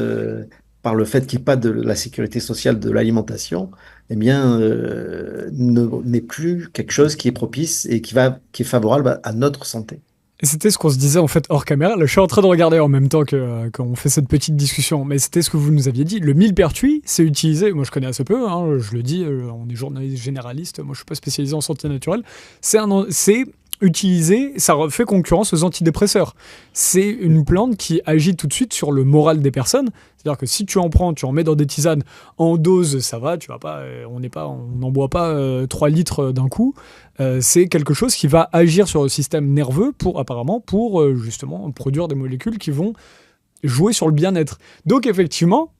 par le fait qu'il n'y ait pas de la sécurité sociale de l'alimentation, eh bien, n'est plus quelque chose qui est propice et qui est favorable à notre santé. Et c'était ce qu'on se disait en fait hors caméra. Là, je suis en train de regarder en même temps que quand on fait cette petite discussion. Mais c'était ce que vous nous aviez dit. Le millepertuis, c'est utilisé. Moi, je connais assez peu. Hein, je le dis. On est journaliste généraliste. Moi, je suis pas spécialisé en santé naturelle. C'est utilisé. Ça fait concurrence aux antidépresseurs. C'est une plante qui agit tout de suite sur le moral des personnes. C'est-à-dire que si tu en prends, tu en mets dans des tisanes en dose, ça va. Tu vas pas. On n'en boit pas 3 litres d'un coup. C'est quelque chose qui va agir sur le système nerveux apparemment pour justement produire des molécules qui vont jouer sur le bien-être. Donc effectivement,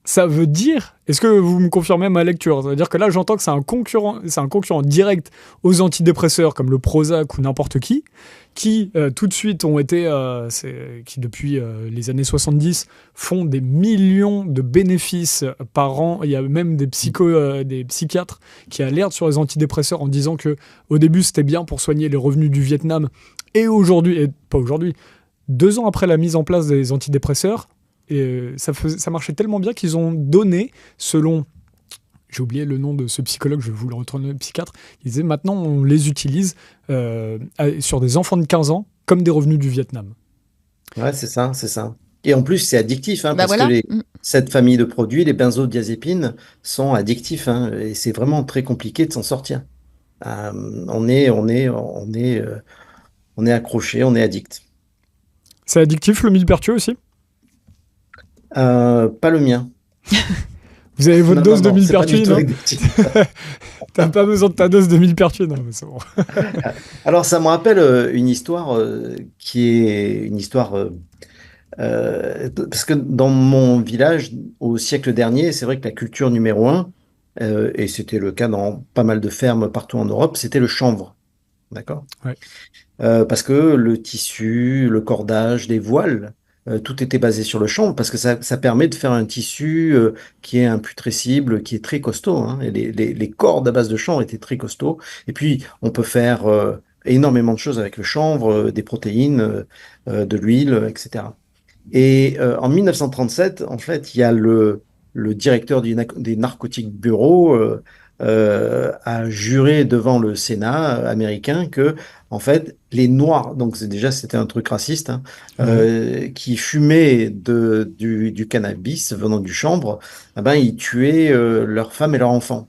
ça veut dire, est-ce que vous me confirmez ma lecture? Ça veut dire que là j'entends que c'est un concurrent direct aux antidépresseurs comme le Prozac ou n'importe qui tout de suite ont été, qui depuis les années 70 font des millions de bénéfices par an. Il y a même des psychiatres qui alertent sur les antidépresseurs en disant que au début c'était bien pour soigner les revenus du Vietnam et aujourd'hui, et pas aujourd'hui, 2 ans après la mise en place des antidépresseurs, ça marchait tellement bien qu'ils ont donné, selon j'ai oublié le nom de ce psychologue, je vais vous le retourner, le psychiatre, il disait maintenant on les utilise sur des enfants de 15 ans comme des revenus du Vietnam. Ouais, c'est ça, c'est ça. Et en plus, c'est addictif, hein, Bah parce que voilà. cette famille de produits, les benzodiazépines, sont addictifs, hein, et c'est vraiment très compliqué de s'en sortir. On est accroché, on est addict. C'est addictif le millepertuis aussi? Pas le mien. Vous avez votre Non, non, dose de non, c'est pas du millepertuis, tout non? addictif. T'as pas besoin de ta dose de millepertuis, non, mais c'est bon. Alors, ça me rappelle une histoire qui est une histoire parce que dans mon village, au siècle dernier, c'est vrai que la culture numéro un, et c'était le cas dans pas mal de fermes partout en Europe, c'était le chanvre. D'accord? Ouais. Parce que le tissu, le cordage, les voiles, tout était basé sur le chanvre, parce que ça permet de faire un tissu qui est imputrescible, qui est très costaud, hein. Et les cordes à base de chanvre étaient très costauds. Et puis, on peut faire énormément de choses avec le chanvre, des protéines, de l'huile, etc. Et en 1937, en fait, il y a le directeur des narcotiques bureau a juré devant le Sénat américain que, en fait, les Noirs, donc c'était un truc raciste, hein, Ouais. qui fumaient du cannabis venant du chanvre, eh ben, ils tuaient leurs femmes et leurs enfants.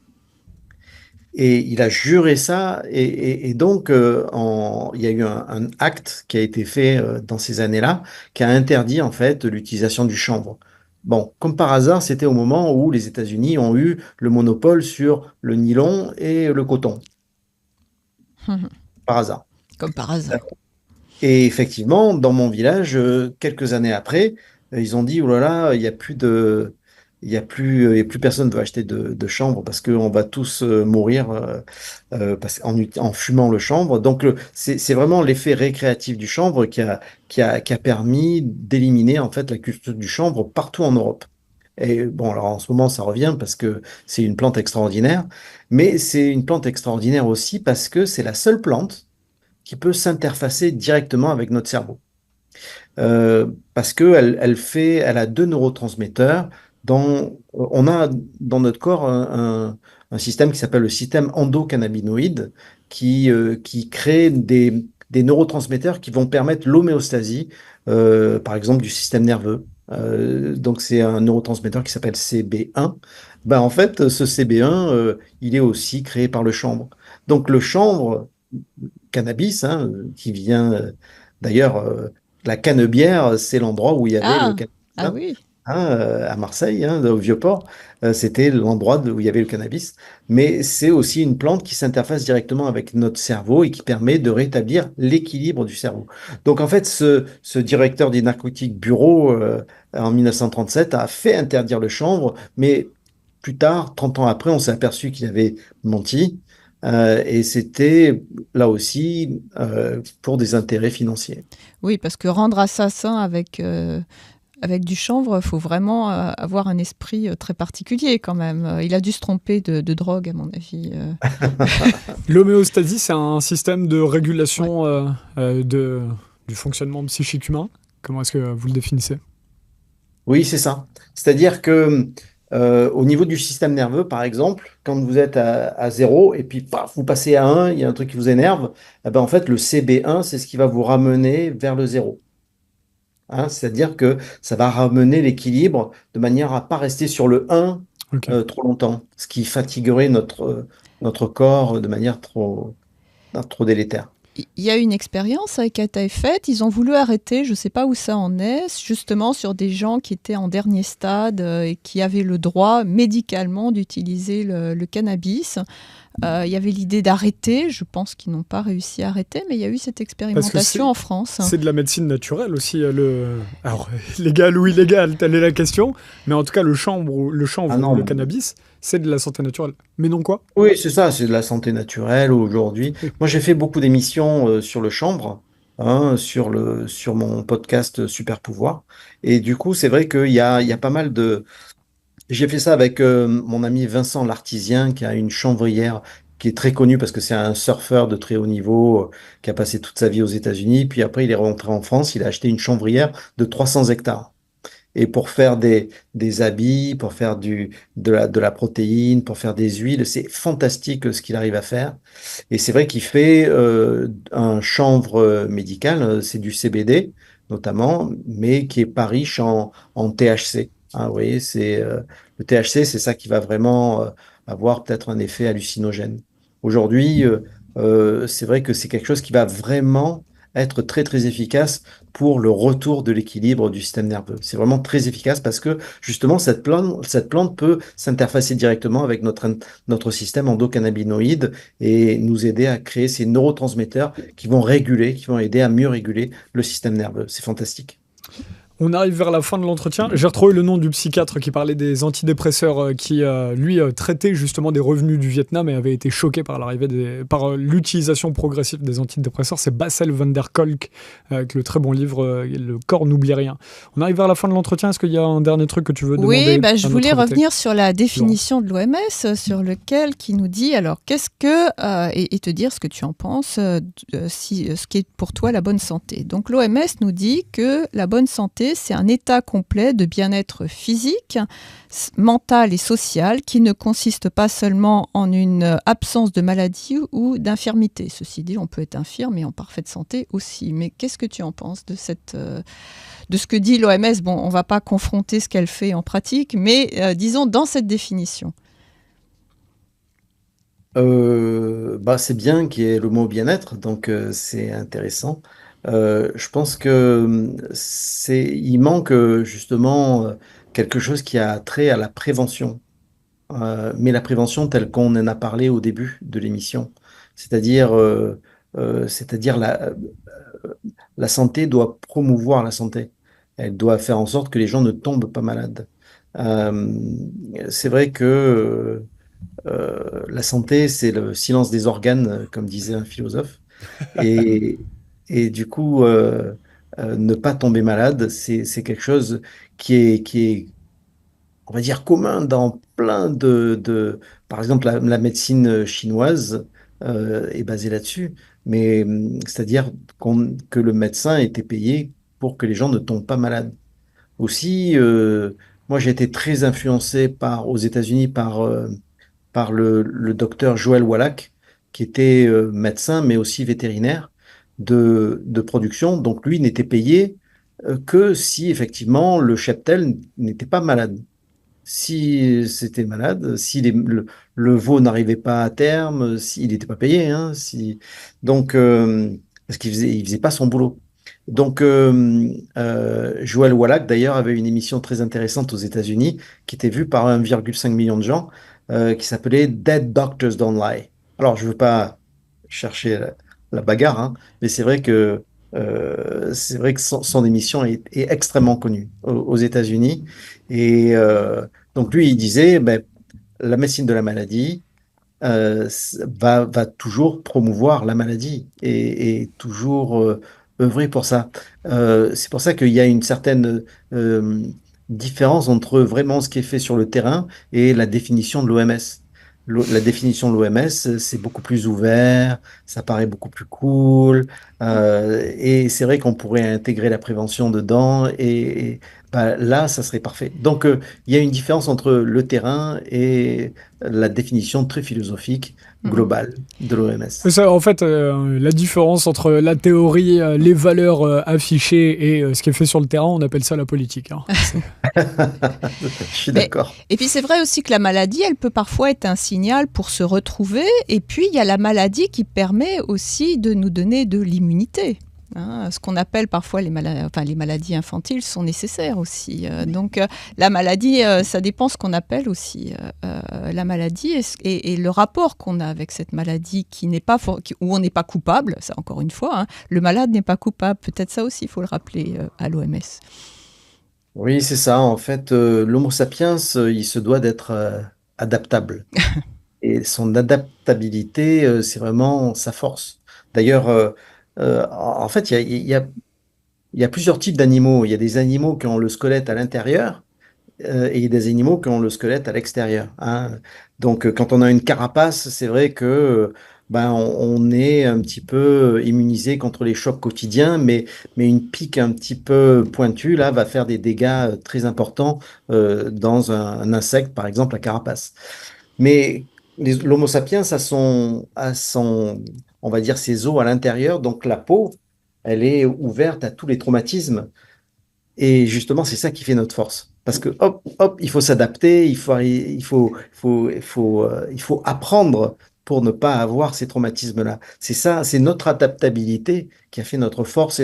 Et il a juré ça, et donc il y a eu un acte qui a été fait dans ces années-là, qui a interdit en fait l'utilisation du chanvre. Bon, comme par hasard, c'était au moment où les États-Unis ont eu le monopole sur le nylon et le coton, par hasard. Comme par hasard. Et effectivement, dans mon village, quelques années après, ils ont dit, oh là là, il y a plus personne ne veut acheter de chanvre parce qu'on va tous mourir en fumant le chanvre. Donc, c'est vraiment l'effet récréatif du chanvre qui a permis d'éliminer en fait la culture du chanvre partout en Europe. Et bon, alors en ce moment, ça revient parce que c'est une plante extraordinaire, mais c'est une plante extraordinaire aussi parce que c'est la seule plante qui peut s'interfacer directement avec notre cerveau. Parce qu'elle a deux neurotransmetteurs. On a dans notre corps un système qui s'appelle le système endocannabinoïde qui crée des neurotransmetteurs qui vont permettre l'homéostasie, par exemple, du système nerveux. Donc, c'est un neurotransmetteur qui s'appelle CB1. Ben, en fait, ce CB1, il est aussi créé par le chanvre. Donc, le chanvre, cannabis, hein, qui vient d'ailleurs, la Canebière, c'est l'endroit où il y avait le Ah, cannabis, ah oui. à Marseille, hein, au Vieux-Port. C'était l'endroit où il y avait le cannabis. Mais c'est aussi une plante qui s'interface directement avec notre cerveau et qui permet de rétablir l'équilibre du cerveau. Donc en fait, ce directeur des narcotiques bureau, en 1937, a fait interdire le chanvre, mais plus tard, 30 ans après, on s'est aperçu qu'il avait menti. Et c'était là aussi pour des intérêts financiers. Oui, parce que rendre assassin avec du chanvre, il faut vraiment avoir un esprit très particulier quand même. Il a dû se tromper de drogue, à mon avis. L'homéostasie, c'est un système de Ouais. régulation du fonctionnement psychique humain. Comment est-ce que vous le définissez? Oui, c'est ça. C'est-à-dire que au niveau du système nerveux, par exemple, quand vous êtes à 0 et puis paf, vous passez à 1, il y a un truc qui vous énerve, eh ben, en fait, le CB1, c'est ce qui va vous ramener vers le 0. Hein, c'est-à-dire que ça va ramener l'équilibre de manière à pas rester sur le 1 Ok. trop longtemps, ce qui fatiguerait notre corps de manière trop délétère. Il y a une expérience qui a été faite. Ils ont voulu arrêter, je ne sais pas où ça en est, justement sur des gens qui étaient en dernier stade et qui avaient le droit médicalement d'utiliser le cannabis. Il y avait l'idée d'arrêter. Je pense qu'ils n'ont pas réussi à arrêter, mais il y a eu cette Parce que expérimentation en France. c'est de la médecine naturelle aussi. Alors, légal ou illégal, telle est la question. Mais en tout cas, le Ah chanvre ou le non. cannabis, c'est de la santé naturelle. Mais non quoi? Oui, c'est ça, c'est de la santé naturelle aujourd'hui. Moi, j'ai fait beaucoup d'émissions sur le chanvre, hein, sur mon podcast Super Pouvoir. Et du coup, c'est vrai qu'il y a pas mal de. J'ai fait ça avec mon ami Vincent Lartisien, qui a une chanvrière qui est très connue parce que c'est un surfeur de très haut niveau qui a passé toute sa vie aux États-Unis. Puis après, il est rentré en France, il a acheté une chanvrière de 300 hectares. Et pour faire des habits, pour faire de la protéine, pour faire des huiles, c'est fantastique ce qu'il arrive à faire. Et c'est vrai qu'il fait un chanvre médical, c'est du CBD notamment, mais qui est pas riche en THC. Hein, vous voyez, le THC, c'est ça qui va vraiment avoir peut-être un effet hallucinogène. Aujourd'hui, c'est vrai que c'est quelque chose qui va vraiment être très très efficace pour le retour de l'équilibre du système nerveux. C'est vraiment très efficace parce que justement cette plante peut s'interfacer directement avec notre système endocannabinoïde et nous aider à créer ces neurotransmetteurs qui vont aider à mieux réguler le système nerveux. C'est fantastique. On arrive vers la fin de l'entretien. J'ai retrouvé le nom du psychiatre qui parlait des antidépresseurs, qui lui traitait justement des revenus du Vietnam et avait été choqué par l'utilisation progressive des antidépresseurs. C'est Bessel van der Kolk avec le très bon livre Le corps n'oublie rien. On arrive vers la fin de l'entretien. Est-ce qu'il y a un dernier truc que tu veux Oui, demander je à voulais notre invité? revenir sur la définition de l'OMS, sur lequel qui nous dit alors qu'est-ce que et te dire ce que tu en penses, ce qui est pour toi la bonne santé. Donc l'OMS nous dit que la bonne santé santé, c'est un état complet de bien-être physique, mental et social qui ne consiste pas seulement en une absence de maladie ou d'infirmité. Ceci dit, on peut être infirme et en parfaite santé aussi. Mais qu'est-ce que tu en penses de de ce que dit l'OMS? Bon, on ne va pas confronter ce qu'elle fait en pratique, mais disons dans cette définition. C'est bien qu'il y ait le mot bien-être, donc c'est intéressant. Je pense que il manque justement quelque chose qui a trait à la prévention. Mais la prévention telle qu'on en a parlé au début de l'émission, c'est-à-dire c'est-à-dire la santé doit promouvoir la santé. Elle doit faire en sorte que les gens ne tombent pas malades. Euh, c'est vrai que la santé, c'est le silence des organes, comme disait un philosophe. Et, et du coup, ne pas tomber malade, c'est quelque chose qui est, on va dire, commun dans plein par exemple, la médecine chinoise est basée là-dessus. Mais c'est-à-dire que le médecin était payé pour que les gens ne tombent pas malades. Aussi, moi, j'ai été très influencé aux États-Unis par le docteur Joël Wallach, qui était médecin, mais aussi vétérinaire de production. Donc lui n'était payé que si effectivement le cheptel n'était pas malade. Si c'était malade, si le veau n'arrivait pas à terme, s'il n'était pas payé, hein, donc parce qu'il faisait pas son boulot. Donc Joël Wallach d'ailleurs avait une émission très intéressante aux États-Unis qui était vue par 1,5 million de gens qui s'appelait Dead Doctors Don't Lie. Alors je veux pas chercher la bagarre, hein, mais c'est vrai que son émission est extrêmement connue aux États-Unis et donc lui, il disait, ben, la médecine de la maladie va toujours promouvoir la maladie et toujours œuvrer pour ça. C'est pour ça qu'il y a une certaine différence entre vraiment ce qui est fait sur le terrain et la définition de l'OMS. La définition de l'OMS, c'est beaucoup plus ouvert, ça paraît beaucoup plus cool, et c'est vrai qu'on pourrait intégrer la prévention dedans, et bah, là, ça serait parfait. Donc, il y a une différence entre le terrain et la définition très philosophique Mhm. globale de l'OMS. C'est ça, en fait, la différence entre la théorie, les valeurs affichées et ce qui est fait sur le terrain, on appelle ça la politique, hein. Je suis Mais, d'accord. et puis c'est vrai aussi que la maladie, elle peut parfois être un signal pour se retrouver. Et puis il y a la maladie qui permet aussi de nous donner de l'immunité. Hein, ce qu'on appelle parfois les maladies infantiles sont nécessaires aussi. La maladie, ça dépend ce qu'on appelle aussi la maladie et le rapport qu'on a avec cette maladie qui n'est pas où on n'est pas coupable. Ça encore une fois, hein, le malade n'est pas coupable. Peut-être ça aussi, il faut le rappeler à l'OMS. Oui, c'est ça. En fait, l'Homo sapiens, il se doit d'être adaptable. Et son adaptabilité, c'est vraiment sa force. D'ailleurs, en fait, il y a plusieurs types d'animaux. Il y a des animaux qui ont le squelette à l'intérieur et il y a des animaux qui ont le squelette à l'extérieur, hein. Donc, quand on a une carapace, c'est vrai que ben, on est un petit peu immunisé contre les chocs quotidiens, mais une pique un petit peu pointue, là, va faire des dégâts très importants dans un insecte, par exemple la carapace. Mais l'Homo sapiens a son, on va dire, ses os à l'intérieur, donc la peau, elle est ouverte à tous les traumatismes. Et justement, c'est ça qui fait notre force. Parce que hop, hop, il faut s'adapter, il faut apprendre pour ne pas avoir ces traumatismes-là. C'est ça, c'est notre adaptabilité qui a fait notre force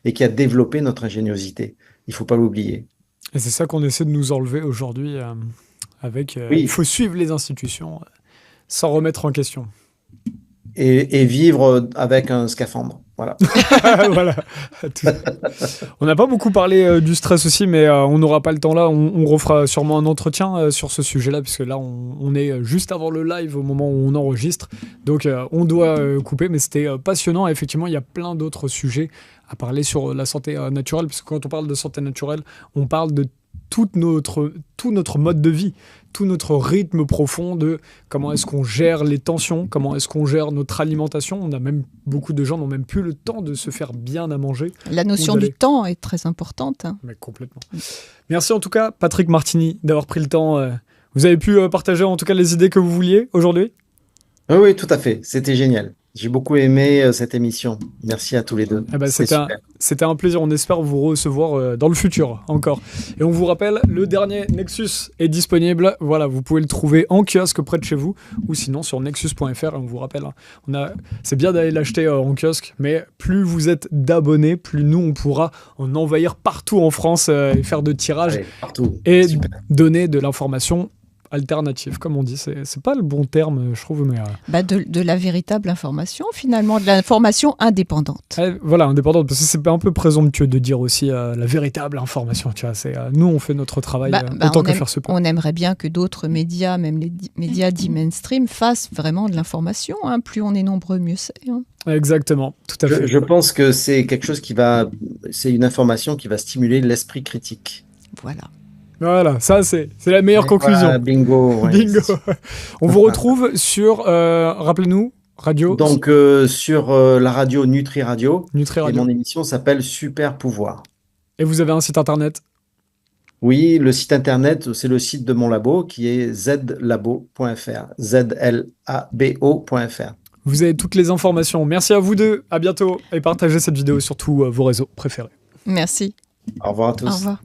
et qui a développé notre ingéniosité. Il faut pas l'oublier. Et c'est ça qu'on essaie de nous enlever aujourd'hui avec... il Oui, faut suivre les institutions sans remettre en question. et vivre avec un scaphandre. Voilà. Voilà. Tout. On n'a pas beaucoup parlé du stress aussi, mais on n'aura pas le temps là. On refera sûrement un entretien sur ce sujet-là, puisque là, on est juste avant le live au moment où on enregistre. Donc, on doit couper, mais c'était passionnant. Effectivement, il y a plein d'autres sujets à parler sur la santé naturelle, parce que quand on parle de santé naturelle, on parle de tout notre mode de vie, tout notre rythme profond de comment est-ce qu'on gère les tensions, comment est-ce qu'on gère notre alimentation. Beaucoup de gens n'ont même plus le temps de se faire bien à manger. La notion du temps est très importante. Mais complètement. Merci en tout cas, Patrick Martini, d'avoir pris le temps. Vous avez pu partager en tout cas les idées que vous vouliez aujourd'hui? Oui, tout à fait. C'était génial. J'ai beaucoup aimé cette émission. Merci à tous les deux. C'était un plaisir. On espère vous recevoir dans le futur encore. Et on vous rappelle, le dernier Nexus est disponible. Voilà, vous pouvez le trouver en kiosque près de chez vous ou sinon sur nexus.fr. Et on vous rappelle, c'est bien d'aller l'acheter en kiosque, mais plus vous êtes d'abonnés, plus nous on pourra en envahir partout en France et faire de tirages et donner de l'information alternative, comme on dit, c'est pas le bon terme, je trouve, mais de la véritable information, finalement, de l'information indépendante. Voilà, indépendante, parce que c'est un peu présomptueux de dire aussi la véritable information. Tu vois, nous, on fait notre travail autant que faire se peut. On aimerait bien que d'autres médias, même les médias dits mainstream, fassent vraiment de l'information. Plus on est nombreux, mieux c'est. Exactement, tout à fait. Je pense que c'est quelque chose c'est une information qui va stimuler l'esprit critique. Voilà, ça c'est la meilleure conclusion. Bingo. Ouais, bingo. On vous retrouve sur, rappelez-nous, radio. Donc sur la radio Nutri Radio. Et mon émission s'appelle Super Pouvoir. Et vous avez un site internet? Oui, le site internet, c'est le site de mon labo qui est zlabo.fr. zlabo.fr. Vous avez toutes les informations. Merci à vous deux. À bientôt et partagez cette vidéo sur tous vos réseaux préférés. Merci. Au revoir à tous. Au revoir.